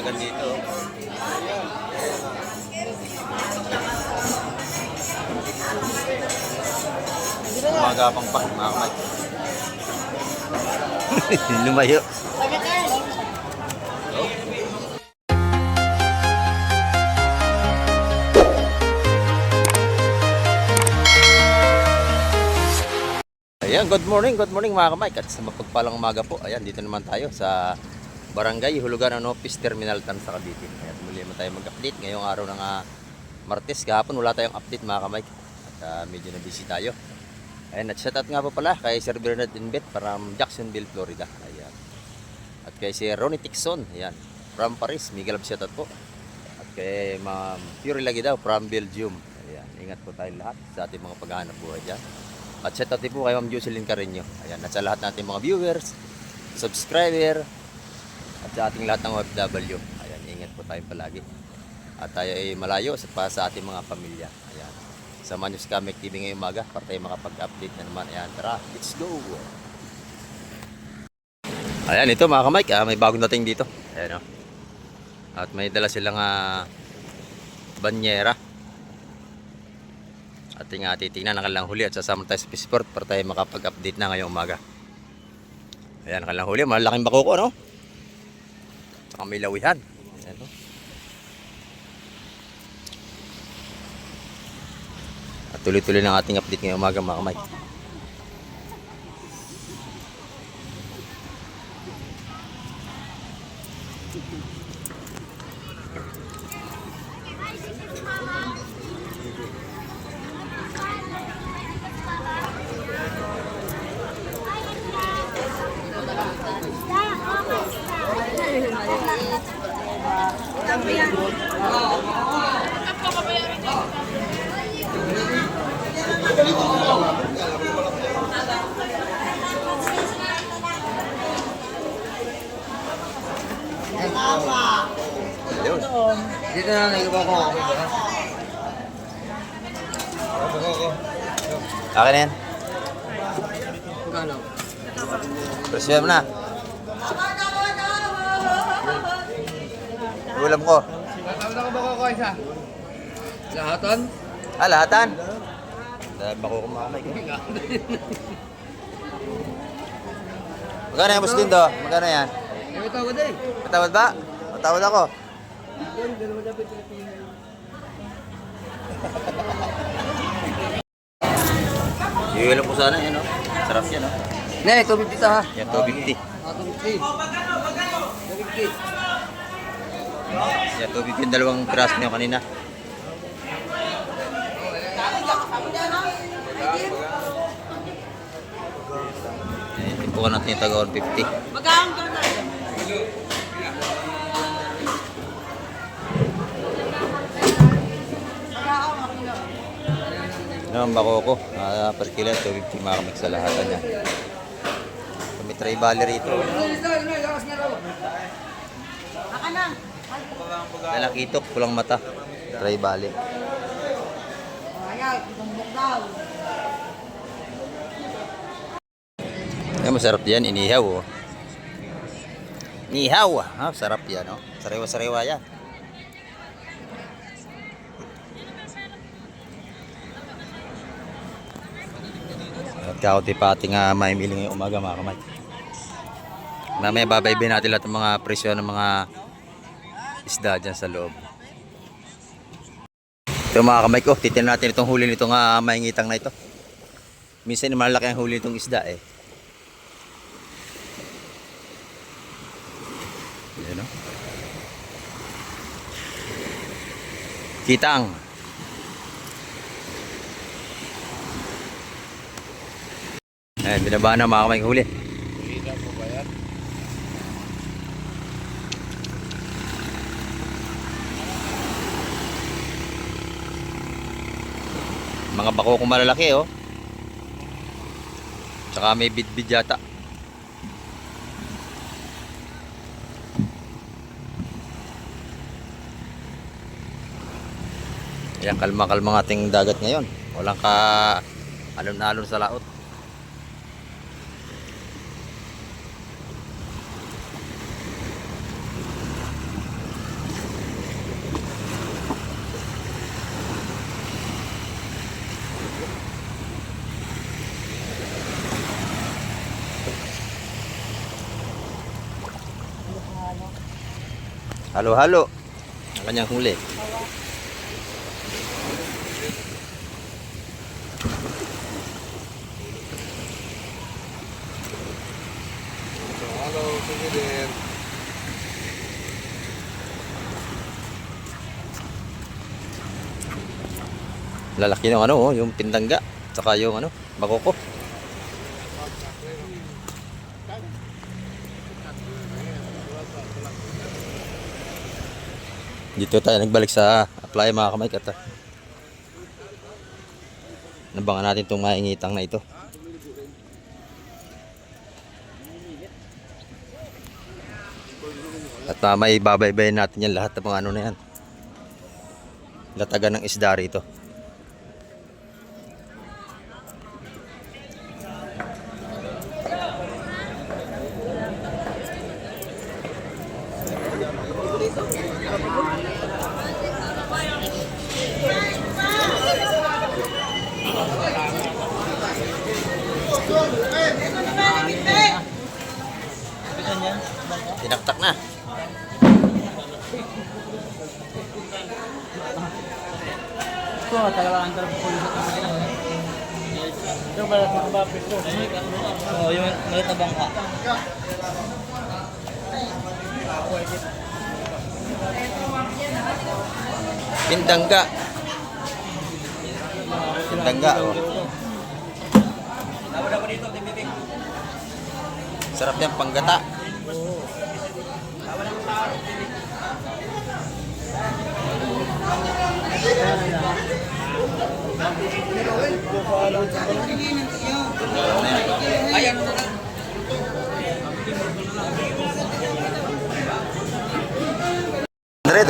dagdagan dito. Umagapang pa, mga kamay. Lumayo. Ayan, good morning mga kamay. At sa mapagpalang umaga po, ayan, dito naman tayo sa Barangay Hulugan Office Terminal Tan sa Cavite. Ayan, muli naman tayo mag-update ngayong araw ng Martes. Kahapon wala tayong update mga kamay. At medyo na busy tayo. Ayan, at shoutout nga po pala kay Sir Bernard Inbet from Jacksonville, Florida. Ayan. At kay si Ronnie Tixon, ayan, from Paris, Miguel shoutout po. At kay Ma'am Fury lagi daw from Belgium. Ayan, ingat po tayo lahat sa ating mga paghahanap buhay dyan. At shoutout din po kay Ma'am Jocelyn Carreño. Ayan, at sa lahat natin mga viewers, subscriber, at sa ating lahat ng OFW. Ayan, ingat po tayo palagi. At tayo ay malayo sa ating mga pamilya. Ayan. Sa News Kamek TV ngayong umaga para tayo makapag-update na naman. Ayan, tara, let's go! Ayan, ito mga kamay, may bagong dating dito. Ayan, o. At may dala silang banyera. Ating titingnan ang kanilang huli at sasama tayo sa Peaceport para tayo makapag-update na ngayong umaga. Ayan, kanilang huli, malaking bakuko, no? Saka may lawihan. Ayan, no? At tuloy-tuloy ng ating update ngayong umaga mga kamay. Dito na nagbawa ko. Akin na yan. Magkano? Presyo mo na. Ulam ko. Tatawag ako ba ko isa? Lahatan? Lahatan. Bako ko mga kamay. Magkano yung muslim do? Magkano yan? May tawad eh. Matawad ba? Matawad ako. Iwilang ko sana yan, no? Sarap yan, no? Ne, tubig dito ha. Yan, 250. Tubig. Tubig. Yan, 250 yung dalawang piraso niyo kanina. Yan, tipukan natin yung taga 150. Magkano ka na? Ano ang bako ko? Per kilo, 250 mga kamik sa lahatan niya. May tray bali rito. Baka na. Lalakitok, pulang mata. Tray bali. Ayan, tumbok daw. Ay, masarap yan, inihaw. Oh. Inihaw. Sarap yan. Oh. Sariwa-sariwa yan. At kaunti pa ating maimili ngayong umaga mga kamay. Mamaya babaybay natin lahat ng mga presyo ng mga isda dyan sa loob. Ito mga kamay ko, titignan natin itong huli nitong maingitang na ito. Minsan malaki ang huli nitong isda eh. Ayan, no? Kitang. Ayan, binaba na mga kamay ko huli. Huli po ba yan? Mga bako kong malalaki oh. Tsaka may bidbid yata. Ayan, kalma-kalma ng ating dagat ngayon. Walang alon na alon sa laot. Halo-halo. Ang kanyang huli. Halo, sige din. Lalaki ng ano, oh, yung pindangga. Tsaka yung ano, makoko. Dito tayo nagbalik sa apply mga kamay kata. Nabangan natin itong maingitang na ito. At may babaybayin natin yan lahat ng mga ano na yan. Latagan ng isda rito. Tinaktak na. Ito, talagang ang tarap ko yung sa kanila. Yung balat ng babit ko. Oo, yung maliit na bangka. Pindangga. Pindangga, oh. Sarap yan, panggata. Ay, ano na?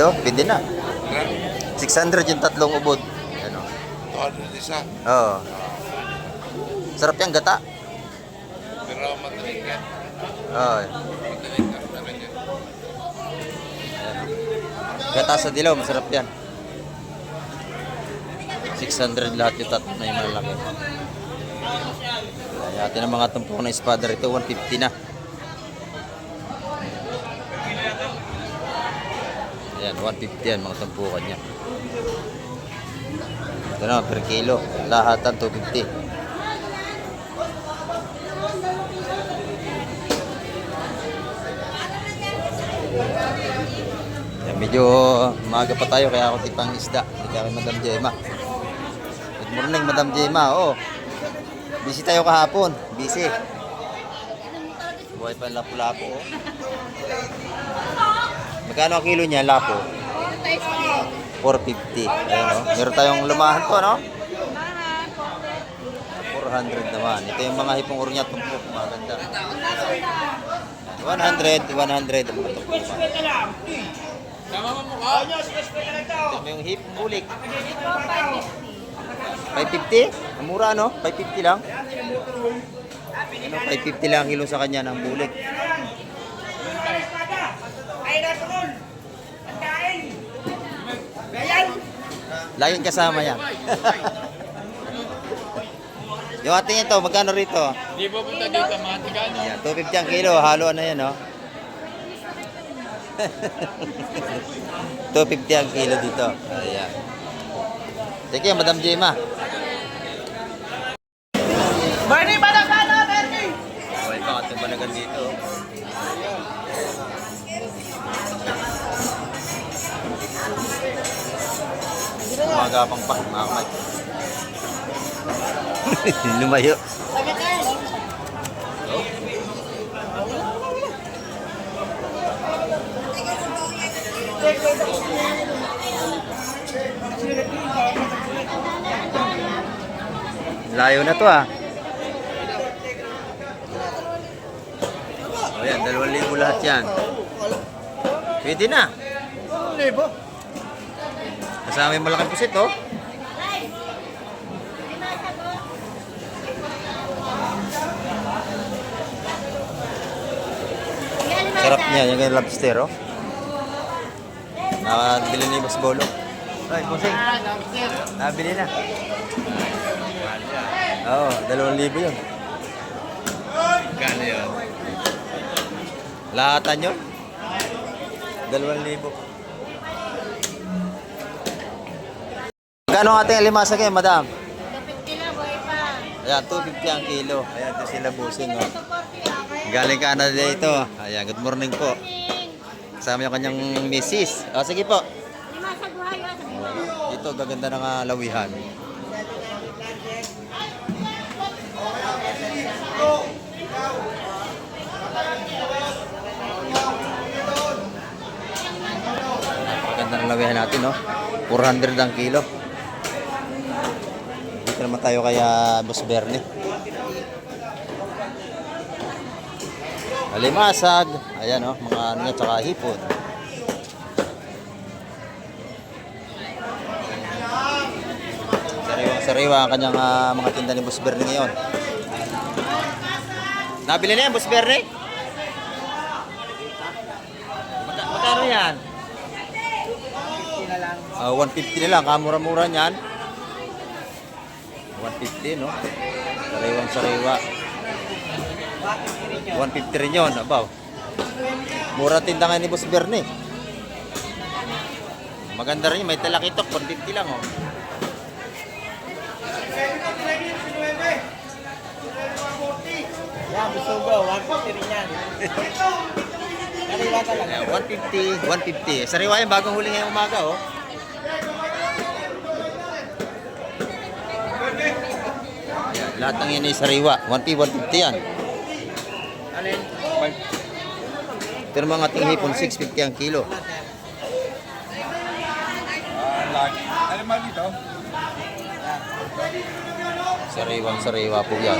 Oh, pwede na. 600 yung tatlong ubod. Ano? Isa. Oo. Sarap yung gata. Pero madaling yan. Oo. Madaling yan. Gata sa dilaw, masarap yan. 600 lahat yung tatlo na yung malalaki. Ayan ang mga tumpok na espada rito, 150 na. Ayan, 150 yan mga tumpukan niya. Ito na, per kilo. Lahatan, 250. Ayan, medyo maaga pa tayo kaya ako tipang isda. Hindi kami Madam Gemma. Good morning, Madam Gemma. Oh, busy tayo kahapon. Busy. Buhay pa yung lapu-lapu. Oh. Magkano ang kilo niya, lapo? 450. Ayan, oh. Meron tayong lumahan po, no? 400 naman. Ito yung mga hipong urnya tumpok. Maganda. 100 ang mga tumpok. Ito yung hipong bulik. 550? Ang mura, no? 550 lang. Ano, 550 lang kilo sa kanya ng bulik. Laging kasama yan. Yung ating ito, magkano rito? Hindi po punta dito, mga tigano. Yan, 250 ang kilo. Halo na yan, no? 250 ang kilo dito. Ayan. Sige, Madam Gemma. Bernie, Banagana, Bernie! Okay, pangat yung banagan dito. Umagapang pa, mga kamay. Lumayo. Layo na to, ah. O yan, 2,000 lahat yan. Pwede na. 1,000. Kasama yung malaking pusit, oh. Sarap niya, yung ganyan lobster, oh. Nakabili ni Boss Bolo. Ay, Bossing. Nabili na. Oo, 2,000 yun. Gano yun? Lahatan yun. 2,000. Magkano ang ating alimasag ngayon, madam? 250 na, boy pa. Ayan, 250 ang kilo. Ayan, ito sila busing. Oh. Galing Canada ito. Ayan, good morning po. Kasama yung kanyang misis. O, sige po. Lima sa buhay, sabi mo. Dito, gaganda ng lawihan. Napakaganda ng lawihan natin, no? 400 ang kilo. Dito naman tayo kaya Boss Bernie. Alimasag. Ayan, no? Mga ano niya, tsaka hipon. Sariwa ang kanyang mga tinda ni Boss Bernie ngayon. Nabili na yan, Boss Bernie? Magkano yan? 150 na lang. Kamura-mura niyan. 150, no? Sariwang sariwa. 150 rin yun. Abaw. Mura tinda nga ni Boss Bernie. Maganda rin yun. May talakitok. 150 lang, oh. Yan, Busugo, 150 rin yan. Kaliwa ka lang. Ayan, 150. Sariwa yan. Bagong huli ngayong umaga, oh. Ayan, lahat ng yan ay sariwa. 150 yan. Alin? Ito naman ang ating hipon, 650 ang kilo. Alam mo dito? Sariwang sariwa po yan.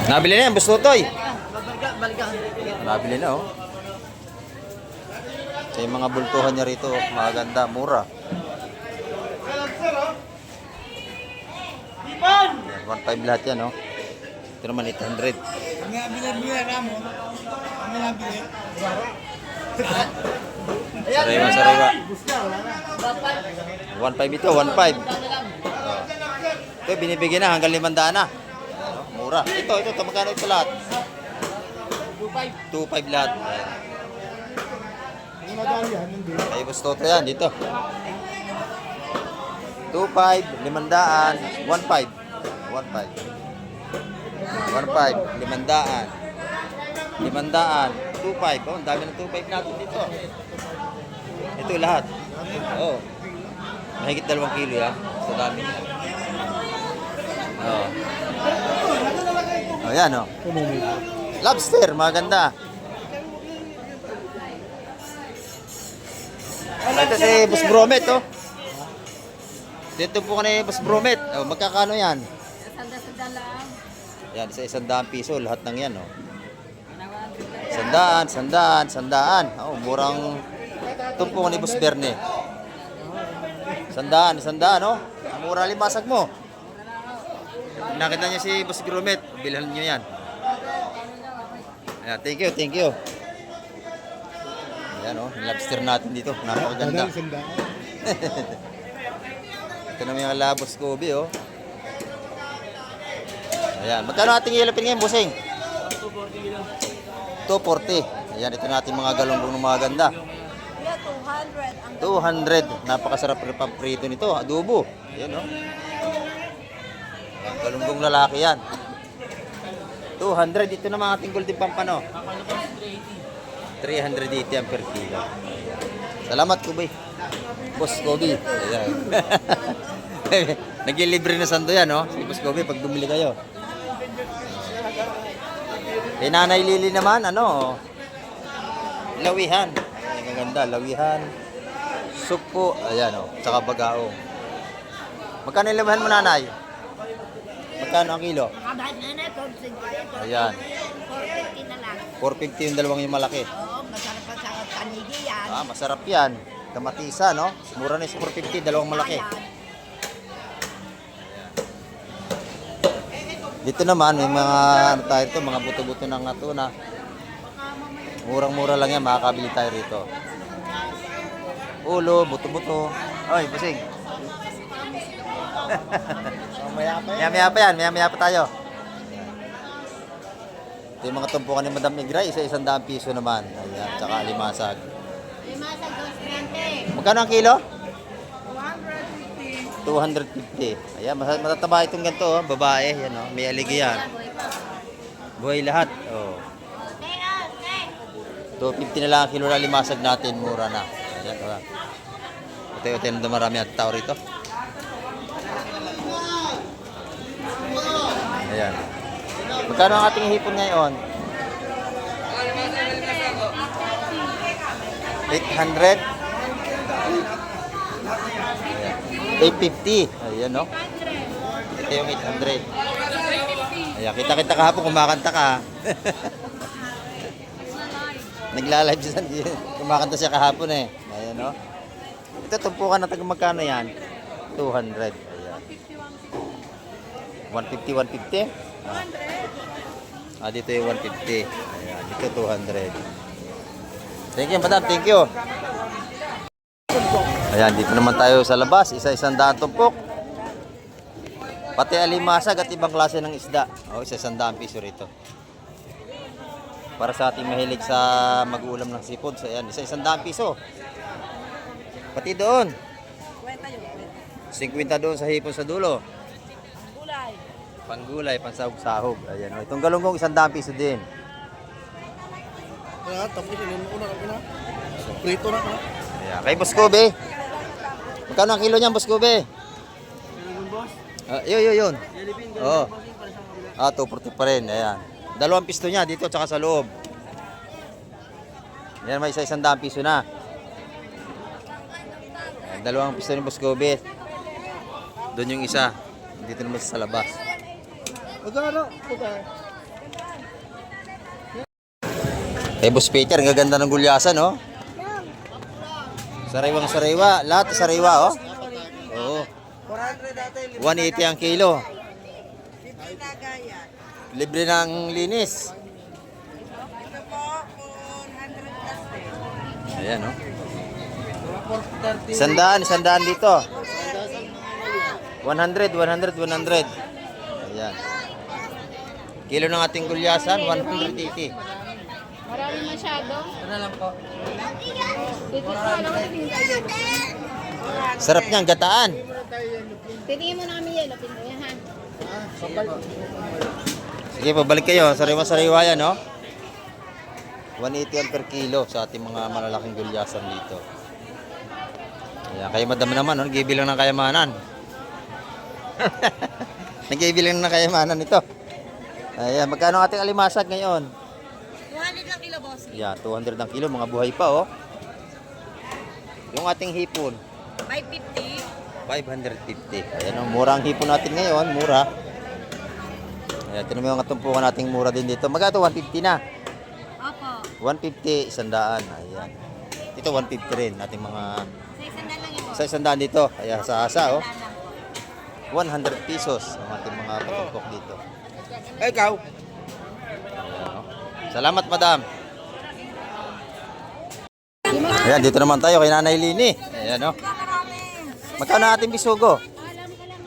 Nabili na yan, Boss Totoy. Nabili na, oh. Sa yung mga bultuhan niya rito, maganda, mura. Yan, 1.5 lahat yan, oh. Ito naman 800. Ang nabili na mo. Ang nabili. Sariwa, sariwa. 1.5 ito, 1.5. Oh. Ito, binibigyan na hanggang 500 na. Oh, mura. Ito, magkano ito lahat? 2.5 lahat. Ay, Boss Toto yan, dito. 2.5, 500, 1.5. 1.5. 1.5, 500. 500, 2.5. Oh, ang dami ng 2.5 natin dito. Ito lahat. Oh. Mahigit 2 kilo yan. Sa dami niya. Oh. Oh, yan, oh. Lobster, maganda. Ito si Boss Bromet, oh. Dito po ka na Boss Bromet. Oh, magkakano yan? Sanda-sanda lang. Yan, isa 100 piso. Lahat ng yan, oh. 100. Oh, murang tumpong ni Boss Bernie. 100, oh. Ang mura limasag mo. Nakita niya si Boss Bromet. Bilhan niyo yan. Ayan, thank you. Ayan, oh, yung lobster natin dito. Napakaganda. Ito naman yung labos Kobe, oh. Ayan, magkano ating ilapin ngayon, Busing? 240. Ayan, ito natin mga galunggong ng mga ganda. Yeah, 200. 200. Napakasarap rin pang-prito nito. Adobo. Ayan, oh. Galunggong lalaki yan. 200. Ito naman ating golden pampano. 380 ang per kilo. Salamat, Kobe. Boss Kobe. Ayan. Nagilibre na sando yan, oh. Si Boss Kobe, pag bumili kayo. Kay Nanay Lili naman, ano, lawihan. Ang gaganda, lawihan. Soup po, ayan, oh, tsaka bagao. Magkano yung lawihan mo, Nanay? Magkano ang kilo? Makabahit na na ito. Ayan, 450 na lang. 450 yung dalawang yung malaki. Oo, masarap pa sa kanigi yan. Ah, masarap yan. Kamatisa, no? Mura na yung 450, dalawang malaki. Dito naman, may mga, ano tayo ito, mga buto-buto ng tuna. Murang-mura lang yan, makakabili tayo rito. Ulo, buto-buto. Oy, Busing. Maya-maya pa yan, maya-maya pa tayo. Ito yung mga tumpukan ni Madam Igra, isa-100 piso naman. Ayan, tsaka alimasag. Limasag 220. Magkano ang kilo? 250. Ayan, matataba itong ganito, oh. Babae, yan, oh. May aligi yan. Buhay lahat. Oh. Okay. 250 na lang ang kilo na limasag natin, mura na. Ayan, oh. Ito yung marami at tao rito. Ayan. Magkano ang ating hipon ngayon? 800? 850. Ayan, no? Ito yung 800. Ayan, kita-kita kahapon kumakanta ka. Nagla-live siya. Kumakanta siya kahapon eh. Ayan, no? Ito, tumpukan na taga magkano yan? 200. Ayan. 150, 150? Dito yung 150. Ayan, dito 200. Thank you, madam. Thank you. Ayan, dito naman tayo sa labas. Isa-100 tumpok. Pati alimasag at ibang klase ng isda. O, isa-100 piso rito. Para sa ating mahilig sa mag-uulam ng seafood. So, ayan, isa-100 piso. Pati doon. 50 doon sa hipon sa dulo. Panggulay, pansahog-sahog. Ayan, o. Itong galunggong 100 piso din. Tapos yun, una ka na. Prito na ka. Ayan, kay Boss Kobe. Magkano ang kilo niyan, Boss Kobe? Yun. Oo. 240 pa rin. Ayan. 2 pisto niya dito tsaka sa loob. Ayan, may isa-100 piso na. Ayan, 2 pisto ni Boss Kobe. Doon yung isa. Dito naman sa labas. Magkano? Kay Boss Peter, ang gaganda ng gulyasan, no? Sariwang sariwa. Lahat sariwa, oh. Oo. 180 ang kilo. Libre ng linis. Ayan, no? 100 dito. 100. Ayan. Kilo ng ating gulyasan, 180. Marami masyado. Ano lang po? Dito ko lang Sarap niyan, gataan. Titingin mo namin yelo, pinto yan ha. Sige, pabalik kayo. Sariwa-sariwa yan, no? 180 ang per kilo sa ating mga malalaking gulyasan dito. Ayan, kayo madami naman, no? Nagibilang ng kayamanan. Nagibilang ng kayamanan ito. Ayan, magkano ang ating alimasag ngayon? 200 lang kilo, boss. Ayan, 200 ang kilo. Mga buhay pa, oh. Yung ating hipon, 550. 550. Ayan, oh, mura ang hipon natin ngayon. Mura. Ayan, tinan mo yung tumpukan nating mura din dito. Magkano 150 na? Opo. 150, 100. Ayan. Ito 150 rin. Ating mga Sa isang na lang ito. sa 100 dito. Ayan, sa asa, oh. 100 pesos ang ating mga patumpok dito. Ikaw. Ayan, oh. Salamat, madam. Ayan, dito naman tayo kay Nanay Lini. Ayan, oh. Magkano ang ating bisugo?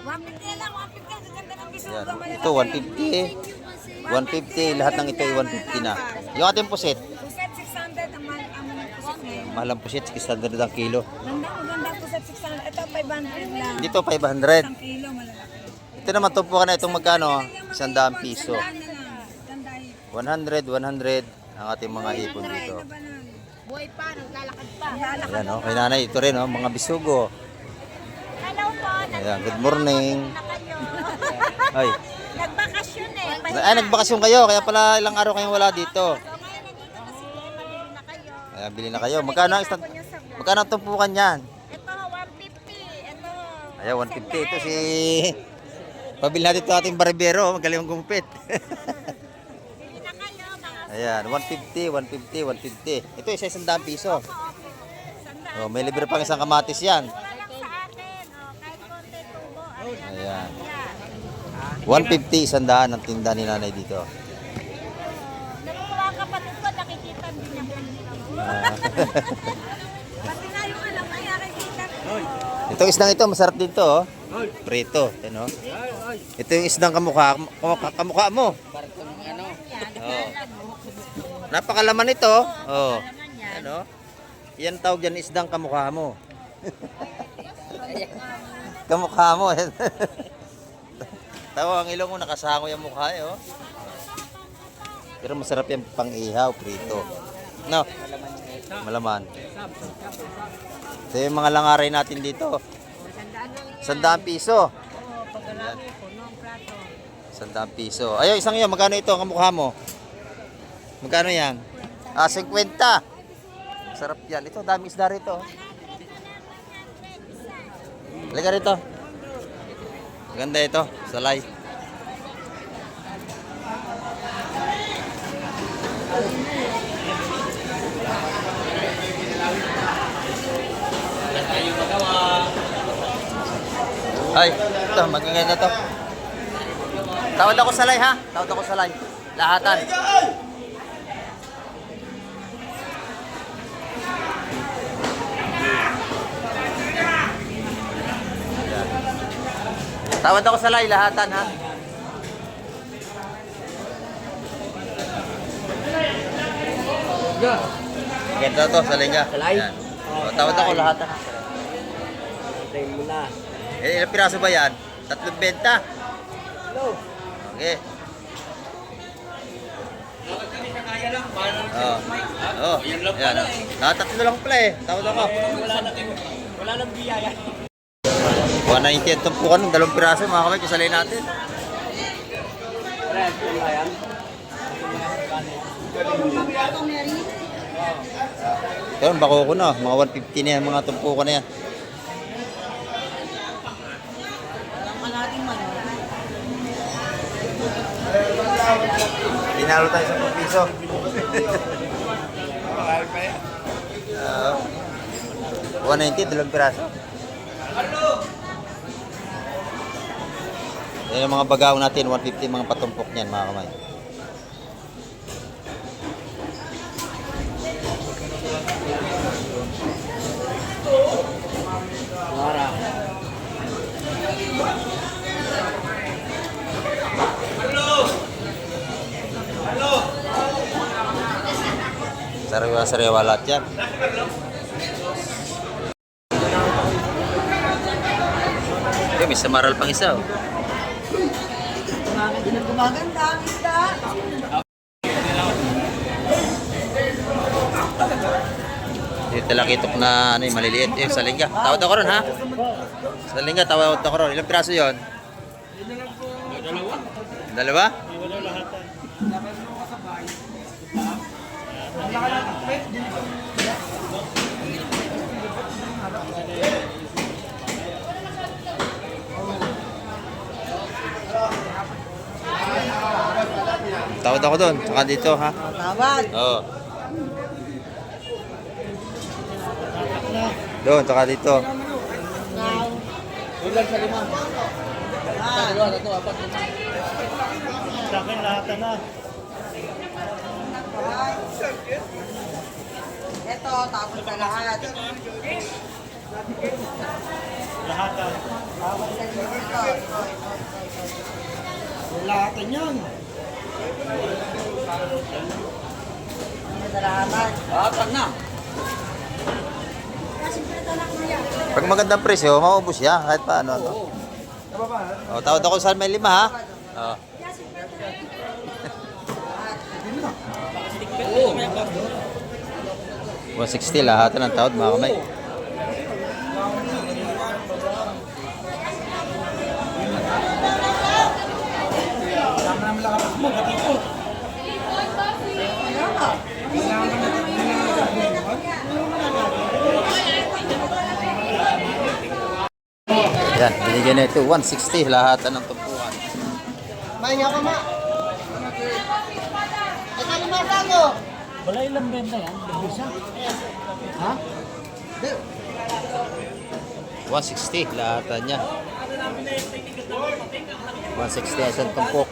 150 lang, 150. Ang ganda ng biso. Ayan, ito 150. 150, lahat ng ito ay 150 na. Yung ating pusit, Puset, 600 ang puset ngayon. mahal ang pusit, 600 ang kilo. Maganda puset, 600. Ito, 500 lang. Dito 500. Isang kilo, malalaki. Ito naman tumpukan na itong magkano? 100 piso. Ganda eh. 100 ang ating mga hipon dito. Buhay pa, naglalakad pa. Ayan, oh, kay nanay, ito rin, oh, mga bisugo. Hello po. Ayan, good morning. Ay, Nagbakasyon eh. ay nagbakasyon kayo, kaya pala ilang araw kayong wala dito. So ngayon nandito na sila, mabili na kayo. Ayan, bili na kayo. Magkano ang magkano ang tumpukan yan? Ito, 150. Ito. Ayan, 150. Ito si... Pabili natin ito ating barbero, magaling gumupit. Bili na kayo, mga Ayan, 150. Ito isa 100 piso. sandal. Oh, may libre pang isang kamatis yan. Wala lang sa atin. Oh, kahit konti tubo. Ayan. Ayan. Yan. 150, 100 ang tinda ni nanay dito. Mga kapatid ko, nakikita din niya po nila. Pati nga yung alam ay nakikita ko. Itong isdang ito, masarap din to, oh. Prito, ano? Ito yung isdang kamukha mo. Oh. Napakalaman ito. Oh. Ano? Yan tawag yan isdang kamukha mo. Kamukha mo. Tawa ang ilong mo, nakasango yung mukha eh. Oh. Pero masarap yan pang ihaw, prito. No? Malaman. Ito yung mga langaray natin dito. 100 piso. 100 piso. Ayaw, isang yun. Magkano ito ang kamukha mo? Magkano yan? 50. Sarap yan. Ito, dami isda rito. Halika rito. Maganda ito. Salay. Ay, ito, magaganda to. Tawad ako salay ha. Tawad ako salay. Lahatan. Tawad ako salay, lahatan ha. Ganda to, salay nga. Salay? Yan. Tawad ako lahatan ha. Tayo mo na. Ilang piraso ba yan? 3 benta? Hello. Okay. Oh. Oh. Yan. Tatlo lang pala eh. Tawad ako. Wala nang biyaya. 190 ang tumpukan ng 2 piraso mga kamay. Kasalay natin. Pero bako ko na. Mga 150 na yan. Mga tumpukan na yan. Tinalo tayo sa 10 piso. Uh, 190, 2 piraso. Yan ang mga bagaw natin, 150 mga patumpok niyan mga kamay. Sariwa-sariwa lahat yan. Okay, may samaral pang isa. Oh. Gumaganda ang isda. Dito talakitok na ano, maliliit. Sa lingga. Tawad ako ron ha. Sa lingga, tawad ako ron. Ilang piraso yun? Dalawa? Tawad ako doon. Saka dito ha. Tawad. Oo. Doon, saka dito. Ilan sa 5? Sa 2, 3, 4, 5. Sa akin lahat na. Ito, tapos sa lahat. Lahat na. Lahat yan. Lahat na. Pag magandang presyo, maubos siya. Kahit paano. Oh, tawad ako sa may 5 ha. Oh. Oo. 160 lahat ng tawad mga kamay. Yan, binigyan na ito 160 lahat ng tumpuan. Mahinga ka ma. Ito naman ako. Wala ilang benta yan. Bisa. Ha? 160 lahat niya. 160 isang tumpok.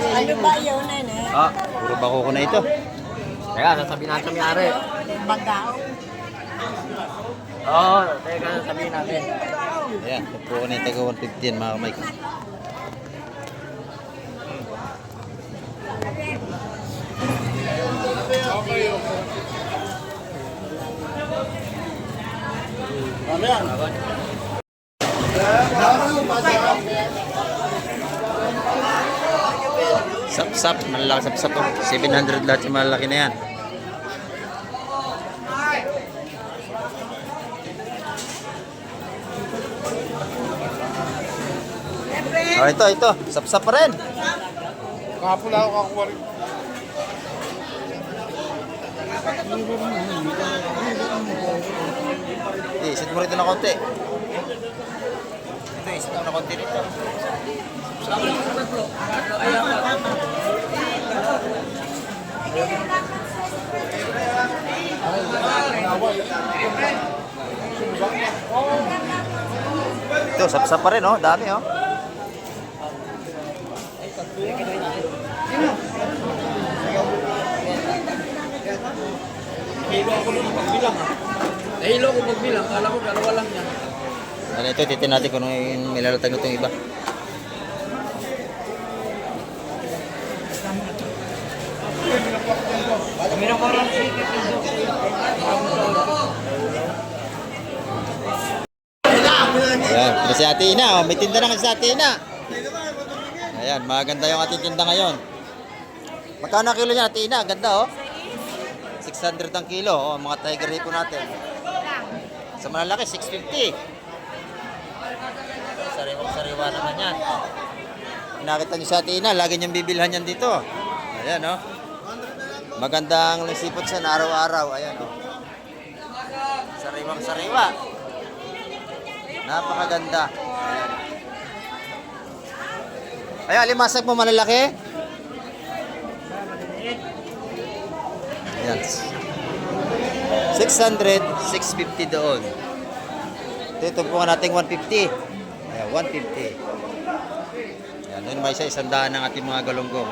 Ano ba yun, nene? Ah, puro bako ko na ito. Teka, sasabihin natin sa may-ari. Bagao. Oo, teka, sasabihin natin. Ayan, po ko na yung taga 150 yan, mga Mike. Sap-sap, malalaki sap-sap. 700 lahat yung malalaki na yan. Oh, ito. Sap-sap pa rin. Kahapon ako kakuha rin. Isit mo rito na konti. Ito, isit mo na konti rito. Ito, sap-sap pa rin, oh. Dami, oh. Nahilo ko magbilang. Kala ko dalawa lang yan. Ano ito, titin natin kung ano yung nilalatag na itong iba. Ayan, ito si Ate Ina. Oh, may tinda na kasi si Ate Ina. Ayan, maganda yung ating tinda ngayon. Magkano ang kilo niya, Ate Ina? Ganda, oh. 600 ang kilo. Oh, mga tiger hippo natin. Sa malalaki, 650. Sariwa naman yan. Nakita niyo sa Ate Ina, lagi niyang bibilhan yan dito. Ayan, oh. Magandang sipot siya na araw-araw. Ayan, oh. Sariwang-sariwa. Napakaganda. Ayan, limasag mo malalaki. Ayan. 600, 650 doon. Ito po natin 150. Ayan, 150. Ayan, doon may isa 100 ng ating mga galunggong.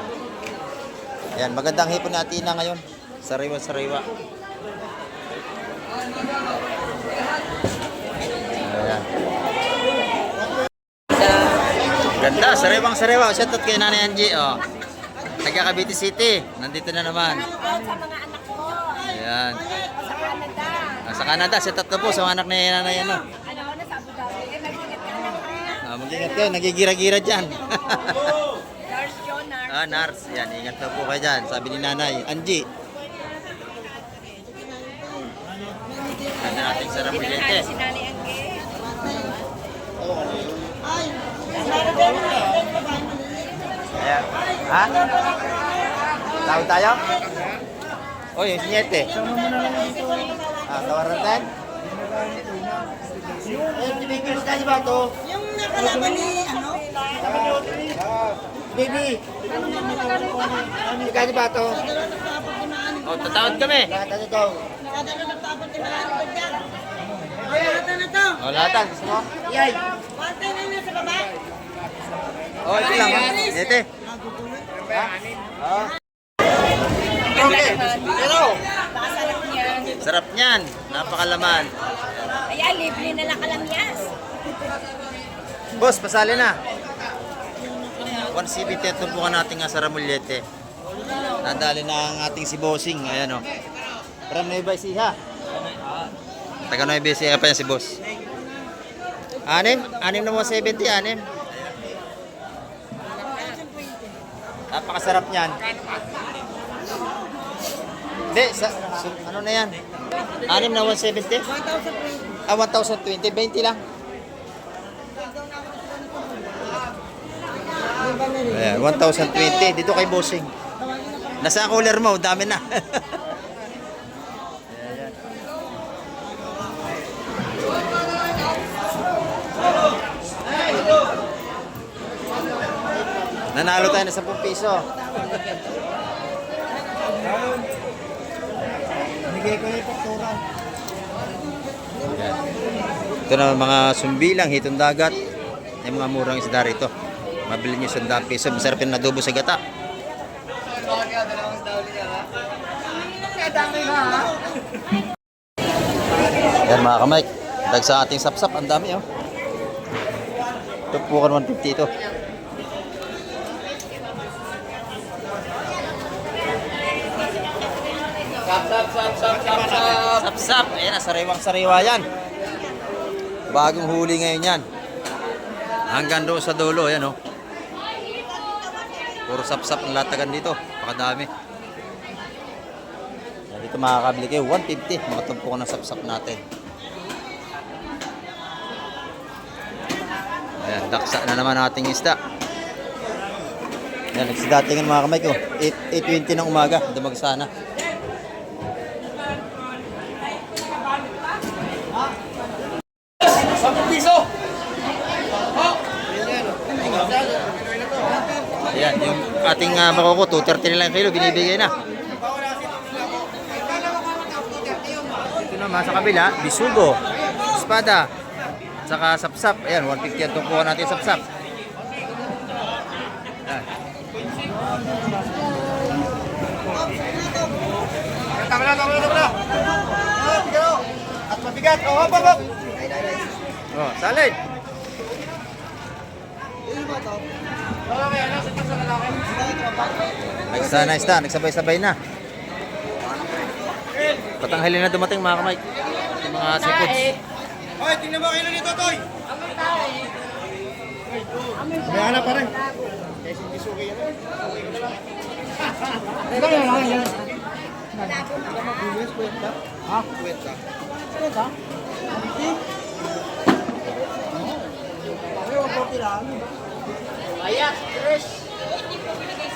Ayan, magandang hipon ni Atina ngayon. Sariwa-sariwa. Ayan. Ganda, sariwang-sariwa. Shoutout kay Nanay Angie, oh. Taga Cavite City. Nandito na naman. Shoutout sa mga anak ko. Ayan. Sa Canada. Sa Canada, shoutout na po sa mga anak ni Nanay, ano. Ano, nasa Abu Dhabi. Mag-ingat ka anak ha. Mag-ingat kayo, nagigira-gira dyan. Nurse John, nurse. Nars, yan, ingat na po kayo dyan. Sabi ni Nanay, Angie. Ganda natin sa Rambullete. Si Nanay Angge. Ayan. Ha? Tawag tayo? Oy, yung sinyete. Tawaran natin? Yung nakalaban ni, ano? Baby! Ika ni Bato? O, tatawad kami. Nakadalo nagtapon ni Maharito dyan. Lahat na to. O, lahatan. Gusto mo? Yay! Pantay na yun sa baba. O, ito lang. Sinyete. Pero! Pakasarap niya. Sarap niyan. Napakalaman. Ayan, libre na lang kalamyas. Boss, pasali na. 170 ito po natin nga sa Rambullete. Nadali na ang ating si Bossing. Ayan, o. From Nueva Ecija. Taga Nueva Ecija pa yan si Boss. Anim na 170, anim. Napakasarap niyan. Hindi, ano na yan? Anim na 170? 1,020. 1,020, 20 lang. Ayan, 1,020 dito kay Bossing. Nasa cooler mo, dami na. Ayan. Nanalo tayo na 10 piso. Bigay ko na yung faktura. Ito na mga sumbilang, hitong dagat. May mga murang isda rito. Mabili nyo 100 piso. Masarap yung adobo sa gata. Yan mga kamay. Dag sa ating sapsap. Ang dami oh. Ito po 150 ito. Sapsap. Ayan, sariwang-sariwa yan. Bagong huli ngayon yan. Hanggang doon sa dulo, ayan oh. Puro sapsap ang latagan dito. Pakadami. Yan, dito makakabili kayo. 150. Makatumpukan ng sapsap natin. Ayan, daksa na naman ating isda. Yan, nagsidatingan mga kamay ko. 8:20 ng umaga. Dumag sana. Ayan, yung ating makoko, 230 na lang kilo, binibigay na. Ito naman sa kabila, bisugo, espada, saka sapsap. Ayan, 150 ang tungkuhan natin sapsap. Ayan. Tama na. At mabigat. Oh, hop. Oh, salad. Nagsana isda, nagsabay-sabay na. Patanghalin na dumating mga kamay. Yung mga seafoods. Hoy, tingnan mo kilo nito, Toy. May hanap pa rin. Kasi hindi suki yan. Ito yan. Ha? Kwenta.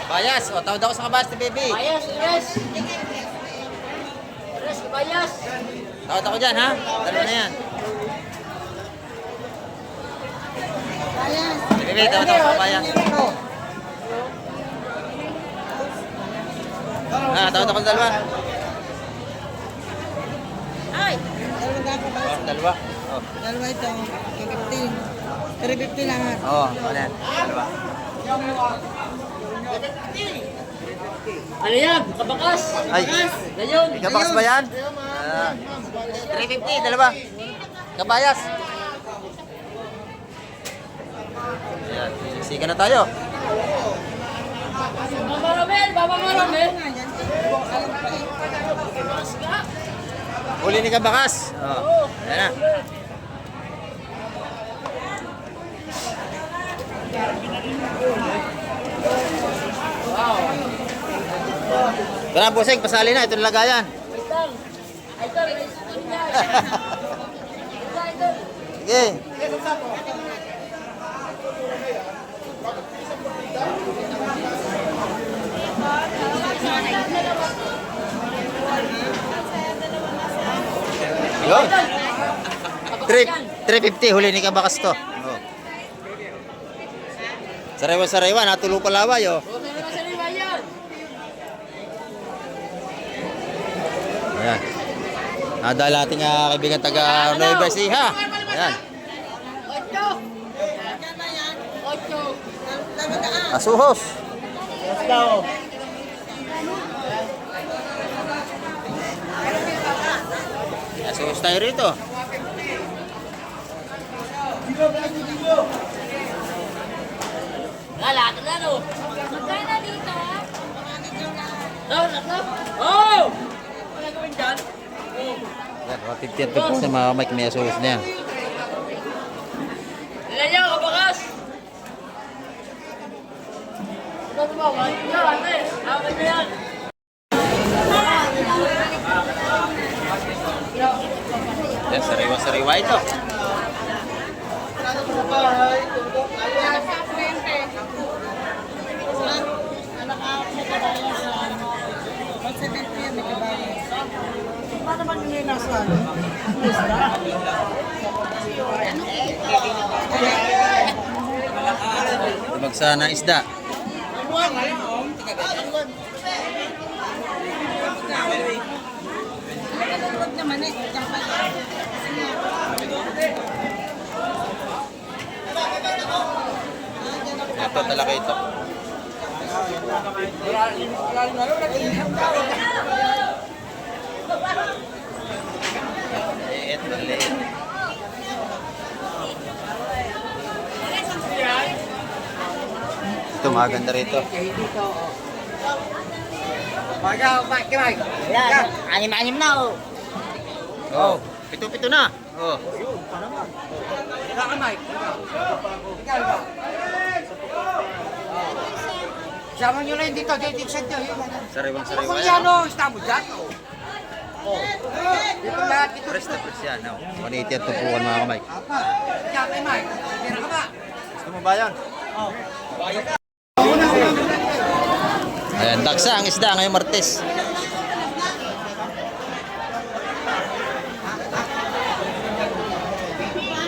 Bayas, o tawad ako sa kabas ni baby. Tawad ako dyan ha. Dalawa na yan. Si baby, tawad ako sa bayas. Tawad ako sa dalawa. Ay! Dalawa. Oh. Dalawa ito, 250. 350 lahat. Oo, ano yan? Dalawa. Ano yan? Kabakas? Ay, Gayon. ikabakas ba yan? 350, dalawa. Kabayas. Ayan, siga na tayo. Baba Maramel. Huli ni kabakas. Oh, ayan na. Ito na, buseng, pasali na. Ito na lagayan. Sige. Yun. 350 huli ni kabakas to. Oh. Sariwa-sariwa, natulo palaway oh. Ayan. Nadala ating kaibigan taga Nueva Ecija. Ayan. Asuhos. Asuhos tayo rito. Magkano dito? Oh! Yan, 150 po sa mga mic may asuhos na yan. Ilan yan, kabakas? Ano ba? Ate. Amin na yan. Yan, sariwa-sariwa ito. Paano ba nyo yung nasa ano? Dumagsa na isda. Huwag naman eh. Yan. Ito, talaki ito. Liit, maliit. Ito, maganda rito. Yan, anim-anim na oh. Oh, pito-pito na. Oh. Sama nyo na yun dito, dito sa dito. Sariwang-sariwa Kung yan. yan Oh. o, estamos dyan. Dito lahat, dito. Press na press yan. Oh. 180 at tumpukan mga kamay. Apa, kaya kay Mike, tira ka ba? Gusto mo ba yan? Ayan, daksa ang isda ngayong Martes.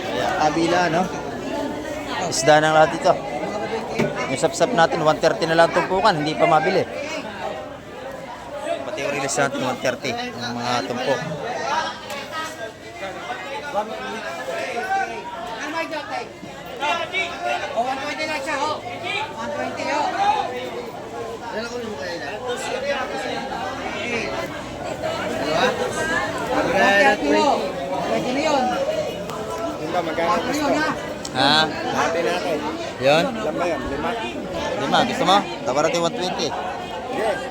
Ayan, kabila, no? Isda ng lahat ito. Yung sapsap natin, 130 na lang tumpukan, hindi pa mabili. Pati yung release natin, 130 ng mga tumpok. Ano Mike dyan, tay? O, 120 lang siya, ho. 120, ho. Dalawa? 130, ho. Pwede na yun. Magkano yun, ha? Ha? Hati natin. Yun? Ilan ba yan? 5? 5, gusto mo? Tawaran natin 120. Yes.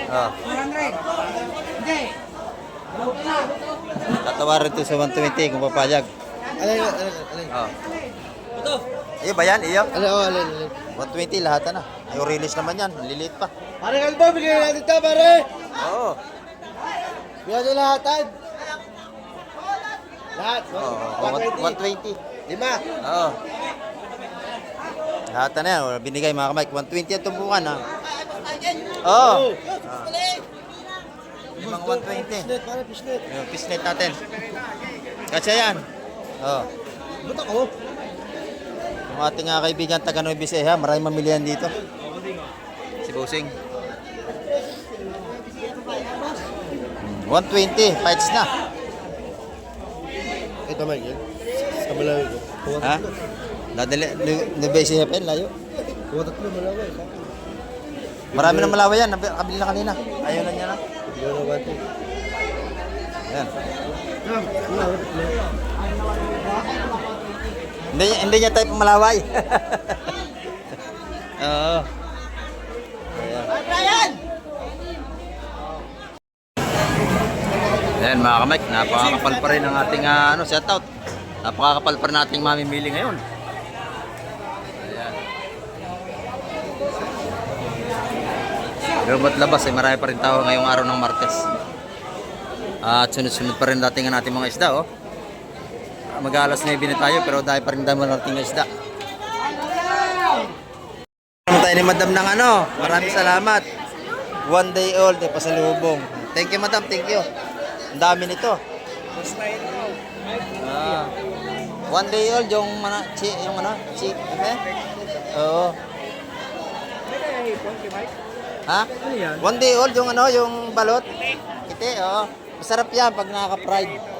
Oh. 400. Hindi. Tatawarin ito sa 120 kung papayag. Alin? Oh. Iyo ba yan? Iyo? Alin? 120 lahat na. Ay, release naman yan. Liliit pa. Pare Kalbo, bigyan natin ito, pare. Oo. Bigyan natin lahatan. Lahat. Oh, 120. 5. Oo. Lahat na yan. Binigay mga kamay. 120 ang tumbukan ha. Oo. Limang 120. Pisnet, pare, pisnet. Yung pisnet natin. Kasi yan. Oo. Ba't ako? Yung ating kaibigan taga Nueva Ecija, maraming mamilihan dito. Si Busing. 120, fights na. Ito, Mike, yan. Sa malawi ko. Ha? Nadali, Nueva Ecija pa yun, layo. Kuha tatlo, malawi. Marami na malawa yan, kabili na kanina. Ayaw na niya na. Bigyan na ba ito? Yan. Hindi niya type malaway. Oo. Ayan. Ayan mga kamay, napakakapal pa rin ang ating shoutout. Napakakapal pa rin ating mamimili ngayon. Ayan. Lumot labas ay marami pa rin tao ngayong araw ng Martes. At sunod-sunod pa rin dating ang ating mga isda, oh. Mag-alas 9 na tayo pero dahil pa rin dami ng ating isda. Tayo ni Madam ng maraming salamat. 1 day old, pasalubong. Thank you Madam, thank you. Ang dami nito. 1 day old yung Oo. Ha? 1 day old yung yung balot. Kite, oo. Masarap yan pag nakaka-pride.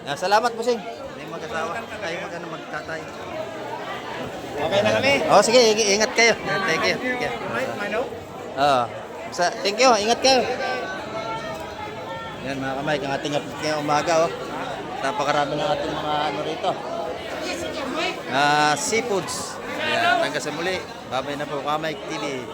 Salamat po, Sing. Hindi mag-asawa. Kayo magtatay. Okay na kami. Oh, sige, ingat kayo. Thank you. Thank you, ingat kayo. Yan mga kamay, ang ating upload ngayong umaga, oh. Napakarami ng ating mga rito. Seafoods. Yan, hanggang sa muli. Babay na po, Kamay TV.